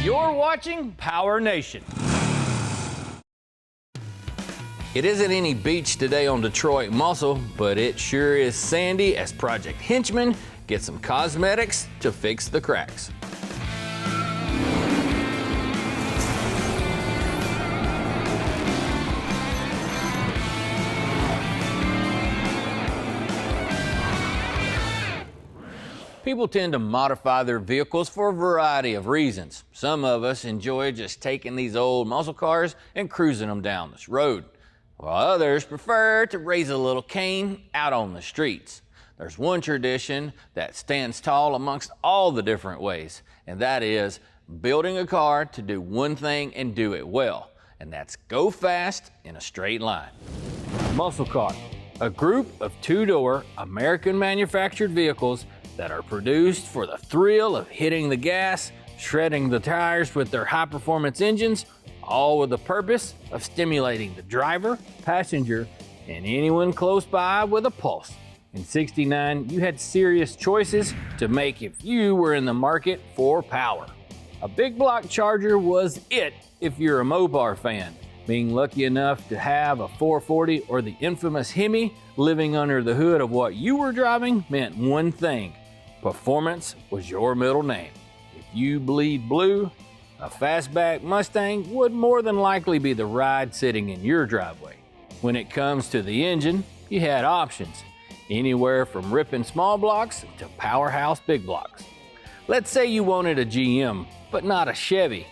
You're watching PowerNation. It isn't any beach today on Detroit Muscle, but it sure is sandy as Project Henchmen gets some cosmetics to fix the cracks. People tend to modify their vehicles for a variety of reasons. Some of us enjoy just taking these old muscle cars and cruising them down this road, while others prefer to raise a little cane out on the streets. There's one tradition that stands tall amongst all the different ways, and that is building a car to do one thing and do it well, and that's go fast in a straight line. Muscle car, a group of two-door American manufactured vehicles that are produced for the thrill of hitting the gas, shredding the tires with their high-performance engines, all with the purpose of stimulating the driver, passenger, and anyone close by with a pulse. In '69, you had serious choices to make if you were in the market for power. A big block Charger was it if you're a Mopar fan. Being lucky enough to have a 440 or the infamous Hemi living under the hood of what you were driving meant one thing: performance was your middle name. If you bleed blue, a fastback Mustang would more than likely be the ride sitting in your driveway. When it comes to the engine, you had options, anywhere from ripping small blocks to powerhouse big blocks. Let's say you wanted a GM, but not a Chevy.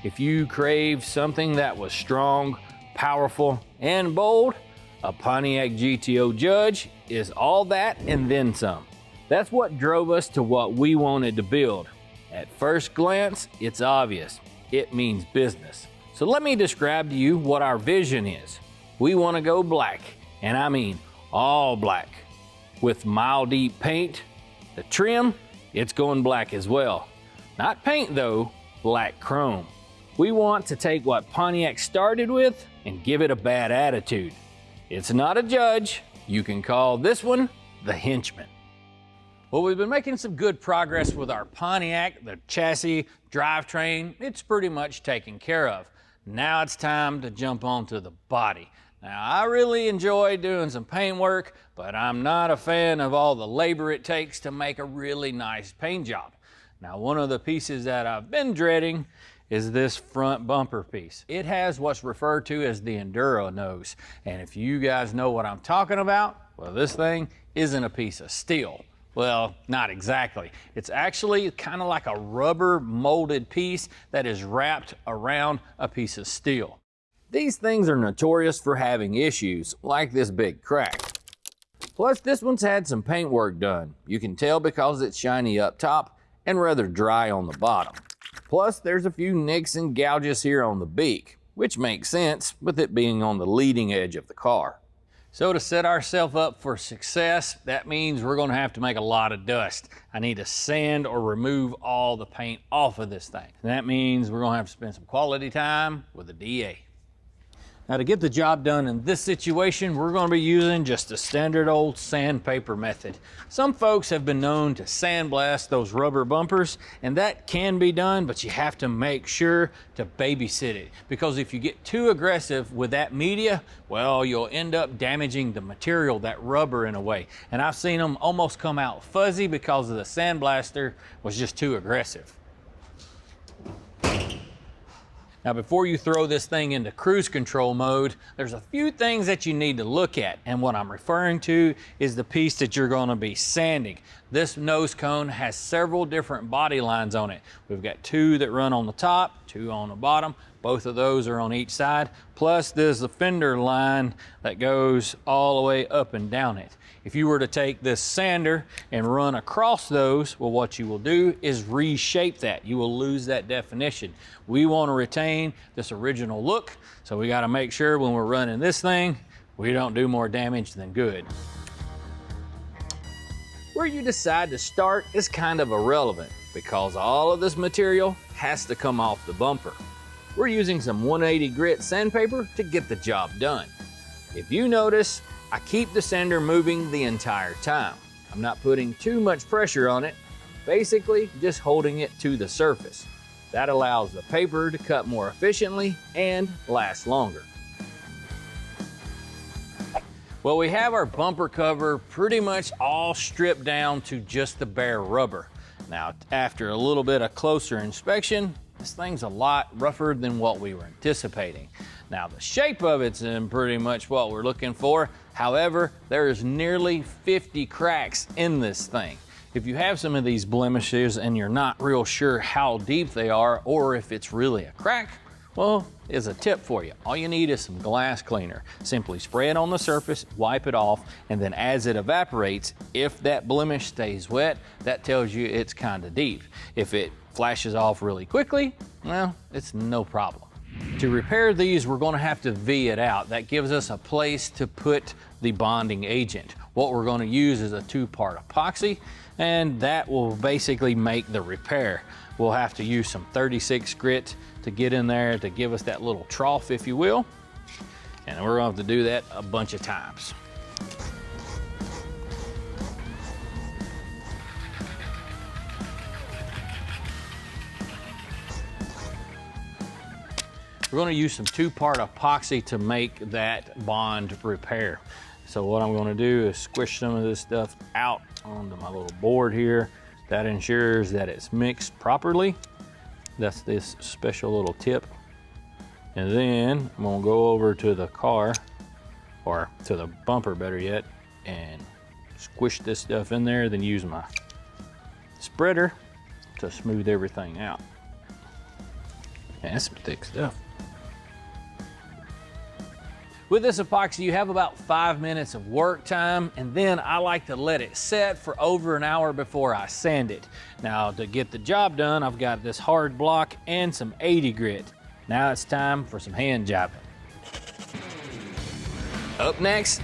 If you craved something that was strong, powerful, and bold, a Pontiac GTO Judge is all that and then some. That's what drove us to what we wanted to build. At first glance, it's obvious. It means business. So let me describe to you what our vision is. We want to go black, and I mean all black. With mile deep paint, the trim, it's going black as well. Not paint though, black chrome. We want to take what Pontiac started with and give it a bad attitude. It's not a Judge. You can call this one the Henchman. Well, we've been making some good progress with our Pontiac, the chassis, drivetrain. It's pretty much taken care of. Now it's time to jump onto the body. Now, I really enjoy doing some paint work, but I'm not a fan of all the labor it takes to make a really nice paint job. Now, one of the pieces that I've been dreading is this front bumper piece. It has what's referred to as the Endura nose. And if you guys know what I'm talking about, well, this thing isn't a piece of steel. Well, not exactly. It's actually kind of like a rubber molded piece that is wrapped around a piece of steel. These things are notorious for having issues, like this big crack. Plus, this one's had some paint work done. You can tell because it's shiny up top and rather dry on the bottom. Plus, there's a few nicks and gouges here on the beak, which makes sense with it being on the leading edge of the car. So to set ourselves up for success, that means we're gonna have to make a lot of dust. I need to sand or remove all the paint off of this thing. And that means we're gonna have to spend some quality time with a DA. Now, to get the job done in this situation, we're going to be using just the standard old sandpaper method. Some folks have been known to sandblast those rubber bumpers, and that can be done, but you have to make sure to babysit it, because if you get too aggressive with that media, well, you'll end up damaging the material, that rubber, in a way. And I've seen them almost come out fuzzy because the sandblaster was just too aggressive. Now, before you throw this thing into cruise control mode, there's a few things that you need to look at. And what I'm referring to is the piece that you're going to be sanding. This nose cone has several different body lines on it. We've got two that run on the top, two on the bottom. Both of those are on each side. Plus, there's the fender line that goes all the way up and down it. If you were to take this sander and run across those, well, what you will do is reshape that. You will lose that definition. We want to retain this original look, so we got to make sure when we're running this thing, we don't do more damage than good. Where you decide to start is kind of irrelevant, because all of this material has to come off the bumper. We're using some 180 grit sandpaper to get the job done. If you notice, I keep the sander moving the entire time. I'm not putting too much pressure on it, basically just holding it to the surface. That allows the paper to cut more efficiently and last longer. Well, we have our bumper cover pretty much all stripped down to just the bare rubber. Now, after a little bit of closer inspection, this thing's a lot rougher than what we were anticipating. Now, the shape of it's in pretty much what we're looking for. However, there's nearly 50 cracks in this thing. If you have some of these blemishes and you're not real sure how deep they are or if it's really a crack, well, here's a tip for you. All you need is some glass cleaner. Simply spray it on the surface, wipe it off, and then as it evaporates, if that blemish stays wet, that tells you it's kind of deep. If it flashes off really quickly, well, it's no problem. To repair these, we're going to have to V it out. That gives us a place to put the bonding agent. What we're going to use is a 2-part epoxy, and that will basically make the repair. We'll have to use some 36 grit to get in there to give us that little trough, if you will. And we're going to have to do that a bunch of times. We're going to use some 2-part epoxy to make that bond repair. So what I'm going to do is squish some of this stuff out onto my little board here. That ensures that it's mixed properly. That's this special little tip. And then I'm going to go over to the car, or to the bumper better yet, and squish this stuff in there, then use my spreader to smooth everything out. Man, that's some thick stuff. With this epoxy, you have about 5 minutes of work time, and then I like to let it set for over an hour before I sand it. Now, to get the job done, I've got this hard block and some 80 grit. Now it's time for some hand jobbing. Up next,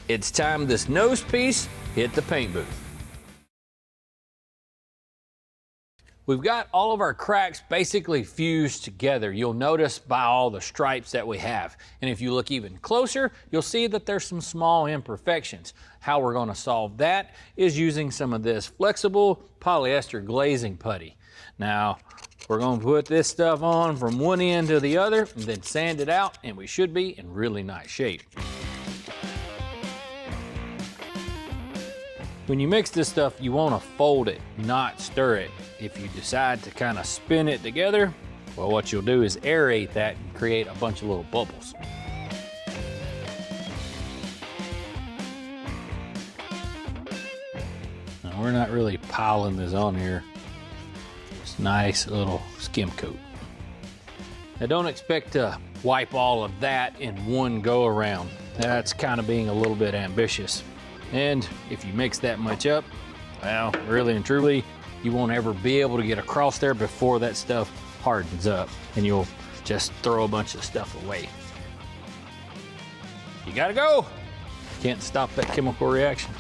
it's time this nose piece hit the paint booth. We've got all of our cracks basically fused together. You'll notice by all the stripes that we have. And if you look even closer, you'll see that there's some small imperfections. How we're going to solve that is using some of this flexible polyester glazing putty. Now, we're going to put this stuff on from one end to the other and then sand it out, and we should be in really nice shape. When you mix this stuff, you want to fold it, not stir it. If you decide to kind of spin it together, well, what you'll do is aerate that and create a bunch of little bubbles. Now, we're not really piling this on here. It's nice little skim coat. Now, don't expect to wipe all of that in one go around. That's kind of being a little bit ambitious. And if you mix that much up, well, really and truly, you won't ever be able to get across there before that stuff hardens up, and you'll just throw a bunch of stuff away. You gotta go. Can't stop that chemical reaction.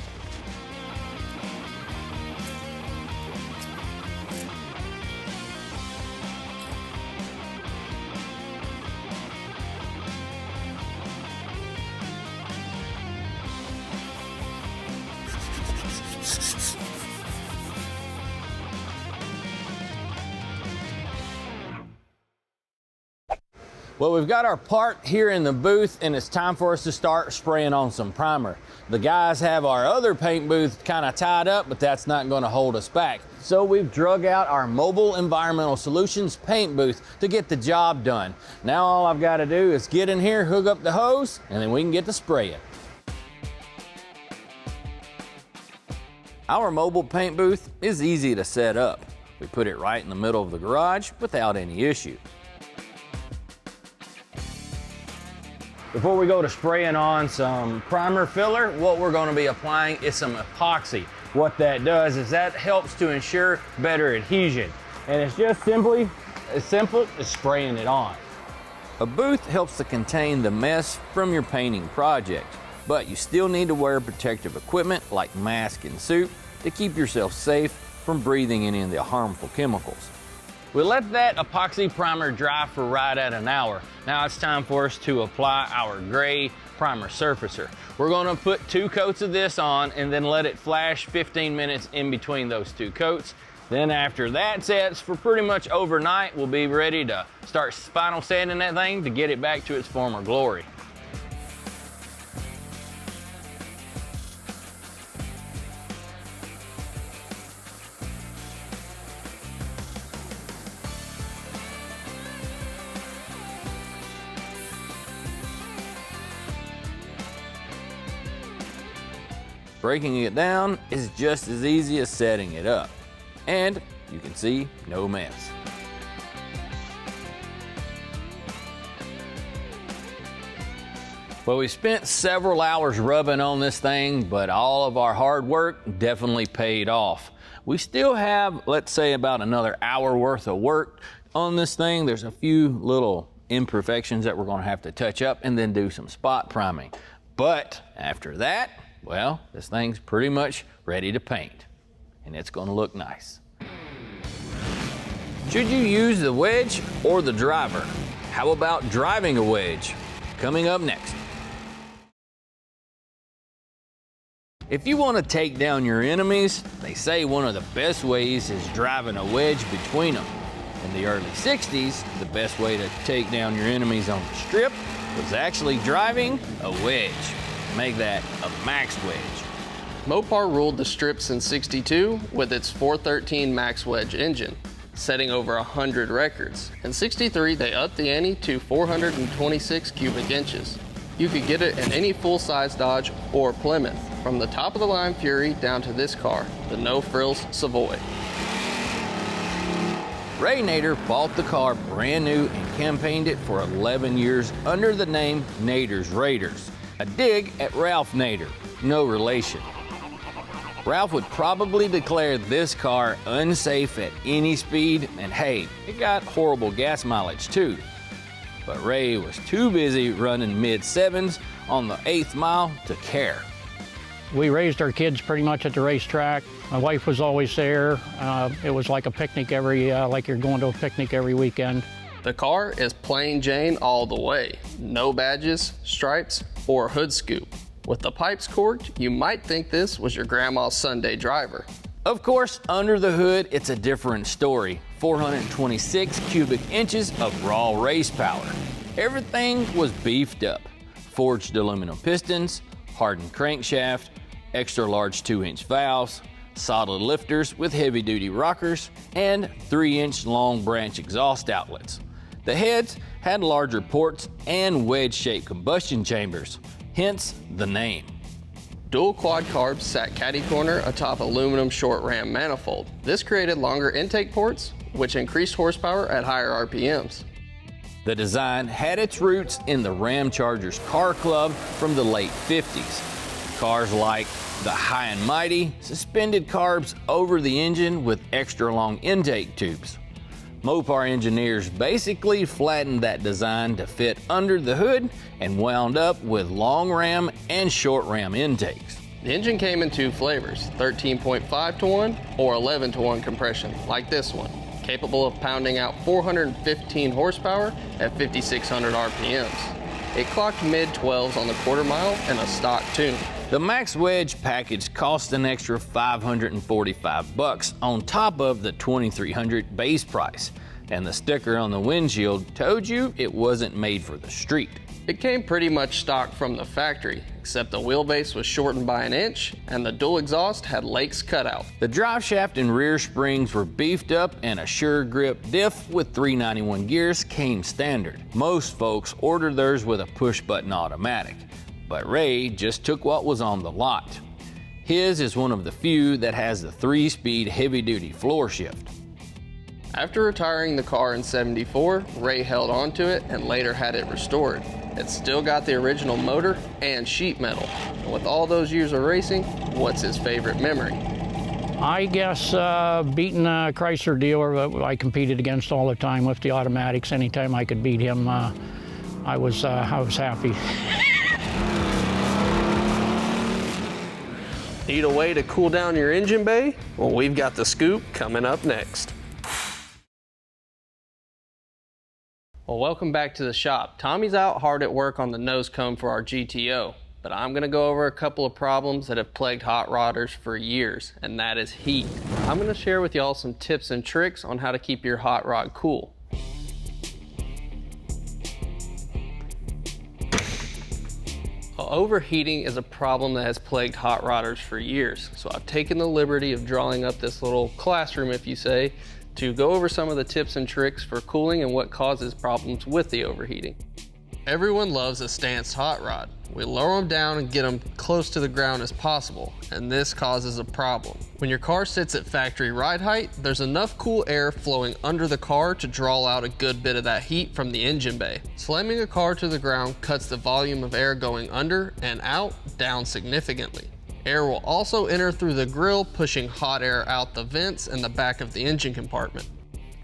Well, we've got our part here in the booth, and it's time for us to start spraying on some primer. The guys have our other paint booth kind of tied up, but that's not going to hold us back. So we've drug out our Mobile Environmental Solutions paint booth to get the job done. Now all I've got to do is get in here, hook up the hose, and then we can get to spraying. Our mobile paint booth is easy to set up. We put it right in the middle of the garage without any issue. Before we go to spraying on some primer filler, what we're going to be applying is some epoxy. What that does is that helps to ensure better adhesion. And it's just as simple as spraying it on. A booth helps to contain the mess from your painting project, but you still need to wear protective equipment like mask and suit to keep yourself safe from breathing any of the harmful chemicals. We let that epoxy primer dry for right at an hour. Now it's time for us to apply our gray primer surfacer. We're going to put 2 coats of this on and then let it flash 15 minutes in between those 2 coats. Then after that sets for pretty much overnight, we'll be ready to start final sanding that thing to get it back to its former glory. Breaking it down is just as easy as setting it up. And you can see no mess. Well, we spent several hours rubbing on this thing, but all of our hard work definitely paid off. We still have, let's say, about another hour worth of work on this thing. There's a few little imperfections that we're going to have to touch up and then do some spot priming. But after that, well, this thing's pretty much ready to paint, and it's going to look nice. Should you use the wedge or the driver? How about driving a wedge? Coming up next. If you want to take down your enemies, they say one of the best ways is driving a wedge between them. In the early 60s, the best way to take down your enemies on the strip was actually driving a wedge. Make that a max wedge. Mopar ruled the strips in '62 with its 413 max wedge engine, setting over 100 records. In '63, they upped the ante to 426 cubic inches. You could get it in any full-size Dodge or Plymouth, from the top-of-the-line Fury down to this car, the no-frills Savoy. Ray Nader bought the car brand new and campaigned it for 11 years under the name Nader's Raiders. A dig at Ralph Nader, no relation. Ralph would probably declare this car unsafe at any speed, and hey, it got horrible gas mileage too. But Ray was too busy running mid-sevens on the 8th mile to care. We raised our kids pretty much at the racetrack. My wife was always there. It was like a picnic like you're going to a picnic every weekend. The car is plain Jane all the way. No badges, stripes, or hood scoop. With the pipes corked, you might think this was your grandma's Sunday driver. Of course, under the hood, it's a different story. 426 cubic inches of raw race power. Everything was beefed up. Forged aluminum pistons, hardened crankshaft, extra large 2-inch valves, solid lifters with heavy-duty rockers, and 3-inch long branch exhaust outlets. The heads had larger ports and wedge-shaped combustion chambers, hence the name. Dual quad carbs sat caddy corner atop aluminum short ram manifold. This created longer intake ports, which increased horsepower at higher RPMs. The design had its roots in the Ram Chargers car club from the late 50s. Cars like the High and Mighty suspended carbs over the engine with extra long intake tubes. Mopar engineers basically flattened that design to fit under the hood and wound up with long ram and short ram intakes. The engine came in two flavors, 13.5 to 1 or 11 to 1 compression, like this one, capable of pounding out 415 horsepower at 5,600 RPMs. It clocked mid-12s on the quarter mile in a stock tune. The Max Wedge package cost an extra $545 on top of the $2,300 base price, and the sticker on the windshield told you it wasn't made for the street. It came pretty much stock from the factory, except the wheelbase was shortened by an inch and the dual exhaust had lakes cut out. The drive shaft and rear springs were beefed up, and a sure grip diff with 391 gears came standard. Most folks ordered theirs with a push-button automatic, but Ray just took what was on the lot. His is one of the few that has the 3-speed heavy-duty floor shift. After retiring the car in '74, Ray held onto it and later had it restored. It's still got the original motor and sheet metal. With all those years of racing, what's his favorite memory? I guess beating a Chrysler dealer that I competed against all the time with the automatics. Anytime I could beat him, I was happy. Need a way to cool down your engine bay? Well, we've got the scoop coming up next. Well, welcome back to the shop. Tommy's out hard at work on the nose cone for our GTO. But I'm gonna go over a couple of problems that have plagued hot rodders for years, and that is heat. I'm gonna share with y'all some tips and tricks on how to keep your hot rod cool. Overheating is a problem that has plagued hot rodders for years. So I've taken the liberty of drawing up this little classroom, if you say, to go over some of the tips and tricks for cooling and what causes problems with the overheating. Everyone loves a stanced hot rod. We lower them down and get them close to the ground as possible, and this causes a problem. When your car sits at factory ride height, there's enough cool air flowing under the car to draw out a good bit of that heat from the engine bay. Slamming a car to the ground cuts the volume of air going under and out down significantly. Air will also enter through the grill, pushing hot air out the vents and the back of the engine compartment.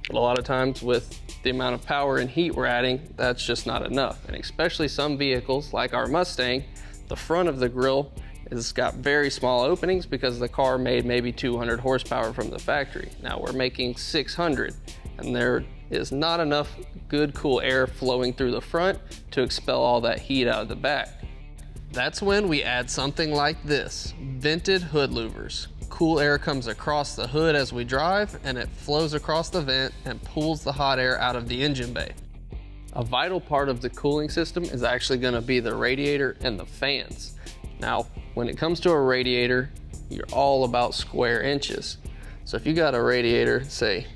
But a lot of times with the amount of power and heat we're adding, that's just not enough. And especially some vehicles like our Mustang, the front of the grill has got very small openings because the car made maybe 200 horsepower from the factory. Now we're making 600, and there is not enough good cool air flowing through the front to expel all that heat out of the back. That's when we add something like this, vented hood louvers. Cool air comes across the hood as we drive, and it flows across the vent and pulls the hot air out of the engine bay. A vital part of the cooling system is actually going to be the radiator and the fans. Now, when it comes to a radiator, you're all about square inches. So if you got a radiator, say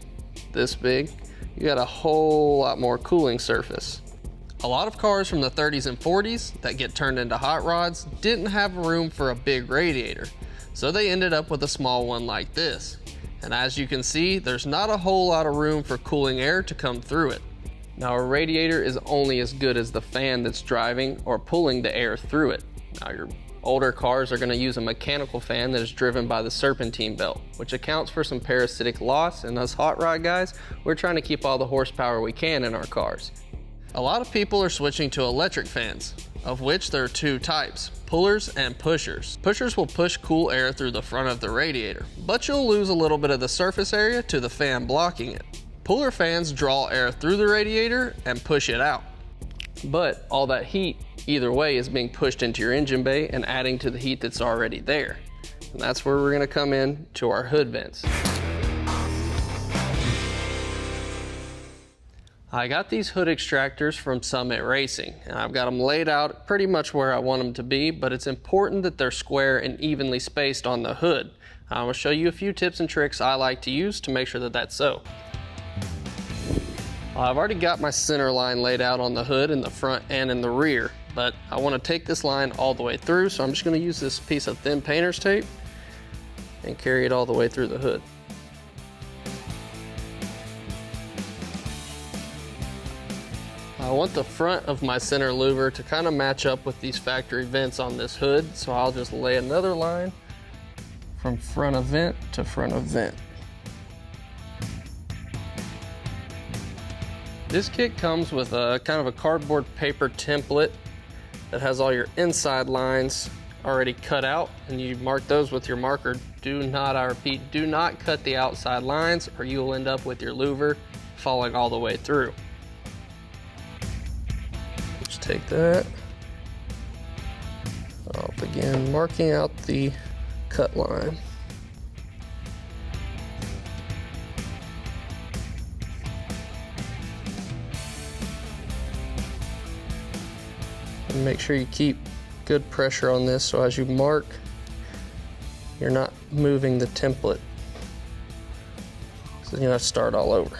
this big, you got a whole lot more cooling surface. A lot of cars from the 30s and 40s that get turned into hot rods didn't have room for a big radiator. So they ended up with a small one like this. And as you can see, there's not a whole lot of room for cooling air to come through it. Now a radiator is only as good as the fan that's driving or pulling the air through it. Now your older cars are going to use a mechanical fan that is driven by the serpentine belt, which accounts for some parasitic loss, and us hot rod guys, we're trying to keep all the horsepower we can in our cars. A lot of people are switching to electric fans, of which there are two types, pullers and pushers. Pushers will push cool air through the front of the radiator, but you'll lose a little bit of the surface area to the fan blocking it. Puller fans draw air through the radiator and push it out. But all that heat, either way, is being pushed into your engine bay and adding to the heat that's already there. And that's where we're gonna come in to our hood vents. I got these hood extractors from Summit Racing, and I've got them laid out pretty much where I want them to be, but it's important that they're square and evenly spaced on the hood. I will show you a few tips and tricks I like to use to make sure that that's so. I've already got my center line laid out on the hood in the front and in the rear, but I want to take this line all the way through, so I'm just going to use this piece of thin painter's tape and carry it all the way through the hood. I want the front of my center louver to kind of match up with these factory vents on this hood, so I'll just lay another line from front of vent to front of vent. This kit comes with a kind of a cardboard paper template that has all your inside lines already cut out, and you mark those with your marker. Do not, I repeat, do not cut the outside lines or you will end up with your louver falling all the way through. Just take that. I'll begin marking out the cut line. And make sure you keep good pressure on this so as you mark, you're not moving the template. So then you have to start all over.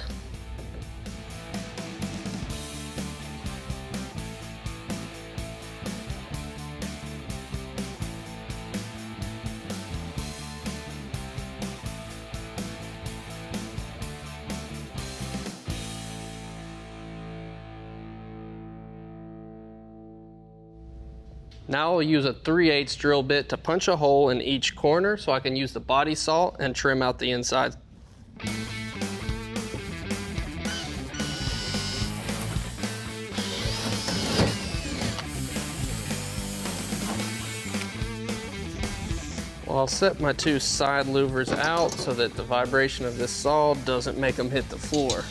Now I'll use a 3/8 drill bit to punch a hole in each corner so I can use the body saw and trim out the inside. Well, I'll set my two side louvers out so that the vibration of this saw doesn't make them hit the floor.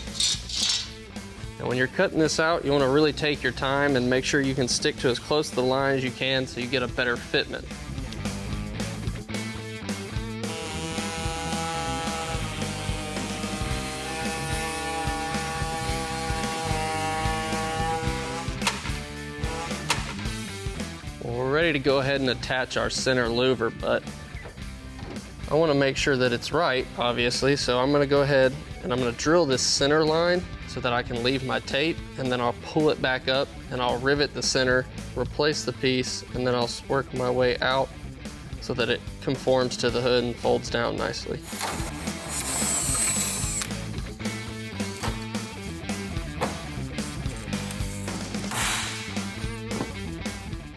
And when you're cutting this out, you want to really take your time and make sure you can stick to as close to the line as you can so you get a better fitment. Well, we're ready to go ahead and attach our center louver, but I want to make sure that it's right, obviously, so I'm going to go ahead and I'm going to drill this center line so that I can leave my tape, and then I'll pull it back up and I'll rivet the center, replace the piece, and then I'll work my way out so that it conforms to the hood and folds down nicely.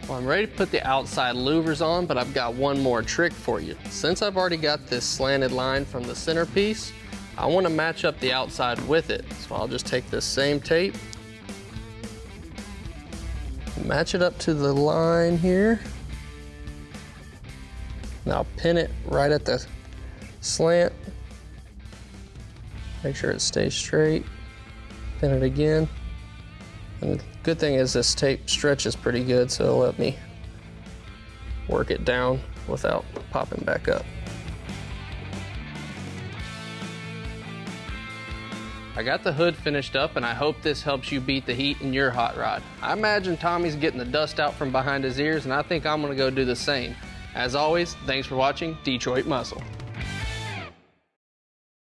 Well, I'm ready to put the outside louvers on, but I've got one more trick for you. Since I've already got this slanted line from the center piece, I want to match up the outside with it. So I'll just take this same tape, match it up to the line here. Now I'll pin it right at the slant. Make sure it stays straight. Pin it again. And the good thing is this tape stretches pretty good, so it'll let me work it down without popping back up. I got the hood finished up, and I hope this helps you beat the heat in your hot rod. I imagine Tommy's getting the dust out from behind his ears, and I think I'm gonna go do the same. As always, thanks for watching Detroit Muscle.